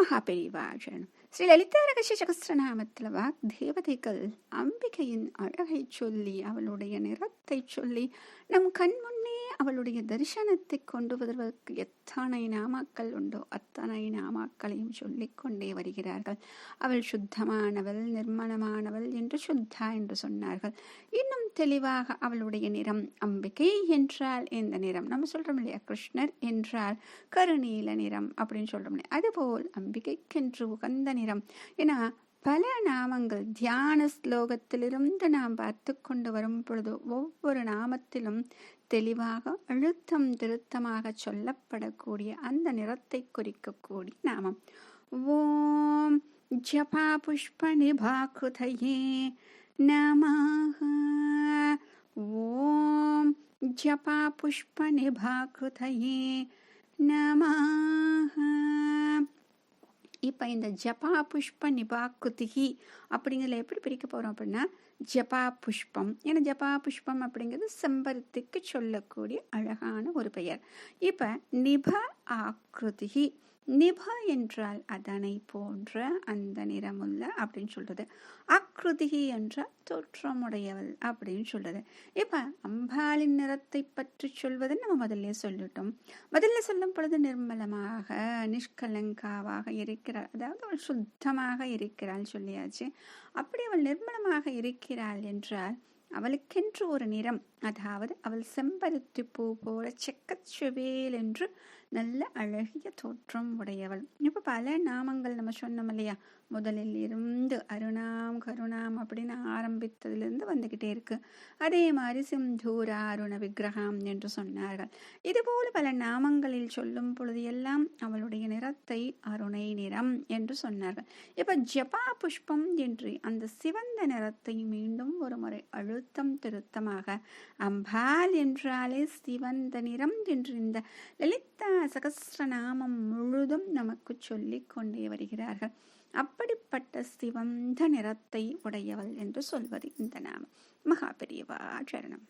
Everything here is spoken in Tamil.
மகாபெரிவாழன். ஸ்ரீ லலிதா ரகசிய சகஸ்ரநாமத்தில் வாக்தேவதைகள் அம்பிகையின் அழகை சொல்லி அவளுடைய நிறத்தை சொல்லி நம் கண் முன்னே அவளுடைய தரிசனத்தை கொண்டு வருவதற்கு எத்தனை நாமாக்கள் உண்டோ அத்தனை நாமாக்களையும் சொல்லிக் கொண்டே வருகிறார்கள். அவள் சுத்தமானவள், நிர்மலமானவள் என்று சுத்தா என்று சொன்னார்கள். இன்னும் தெளிவாக அவளுடைய நிறம் அம்பிகை என்றால் எந்த நிறம்? நம்ம சொல்றோம் இல்லையா, கிருஷ்ணர் என்றால் கருநீல நிறம் அப்படின்னு சொல்றோம் இல்லையா, அதுபோல் அம்பிகைக்கென்று உகந்த நிறம். ஏன்னா பல நாமங்கள் தியான ஸ்லோகத்திலிருந்து நாம் பார்த்து கொண்டு வரும் பொழுது ஒவ்வொரு நாமத்திலும் தெளிவாக அழுத்தம் திருத்தமாக சொல்லப்படக்கூடிய அந்த நிறத்தை குறிக்கக்கூடிய நாமம். ஓம் ஜபா புஷ்ப நிபாக்ருதயே நமஹ. ஓம் ஜபா புஷ்ப நிபாக்ருதயே நமஹ. இப்போ இந்த ஜபா புஷ்ப நிபாக்குதிகி அப்படிங்கிறதுல எப்படி பிரிக்க போகிறோம் அப்படின்னா, ஜபா புஷ்பம், ஏன்னா ஜபா புஷ்பம் அப்படிங்கிறது செம்பருத்திக்கு சொல்லக்கூடிய அழகான ஒரு பெயர். இப்போ நிப ஆக்ருதிகி, நிப என்றால் அதனை போன்ற அந்த நிறமுள்ள அப்படின்னு சொல்றது, ஆக்ருதிகி என்றால் தோற்றமுடையவள் அப்படின்னு சொல்றது. இப்ப அம்பாளின் நிறத்தை பற்றி சொல்வதை நம்ம முதல்ல சொல்லிட்டோம். முதல்ல சொல்லும் பொழுது நிர்மலமாக நிஷ்கலங்காவாக இருக்கிறாள், அதாவது அவள் சுத்தமாக இருக்கிறாள் சொல்லியாச்சு. அப்படி அவள் நிர்மலமாக இருக்கிறாள் என்றால் அவளுக்கென்று ஒரு நிறம், அதாவது அவள் செம்பருத்தி பூ போல செக்கச்சுவேல் என்று நல்ல அழகிய தோற்றம் உடையவள். இப்போ பல நாமங்கள் நம்ம சொன்னோம் இல்லையா, முதலில் இருந்து அருணாம் கருணாம் அப்படின்னு ஆரம்பித்ததிலிருந்து வந்துக்கிட்டே இருக்கு. அதே மாதிரி சிந்தூர அருண விக்கிரகம் என்று சொன்னார்கள். இதுபோல பல நாமங்களில் சொல்லும் பொழுது எல்லாம் அவளுடைய நிறத்தை அருணை நிறம் என்று சொன்னார்கள். இப்போ ஜபா புஷ்பம் என்று அந்த சிவந்த நிறத்தை மீண்டும் ஒரு முறை அழுத்தம் திருத்தமாக அம்பாள் என்றாலே சிவந்த நிறம் என்று இந்த லலிதா சகஸ்ரநாமம் முழுதும் நமக்கு சொல்லிக் கொண்டே வருகிறார்கள். அப்படிப்பட்ட சிவந்த நிறத்தை உடையவள் என்று சொல்வது இந்த நாமம். மகாபெரிவா சரணம்.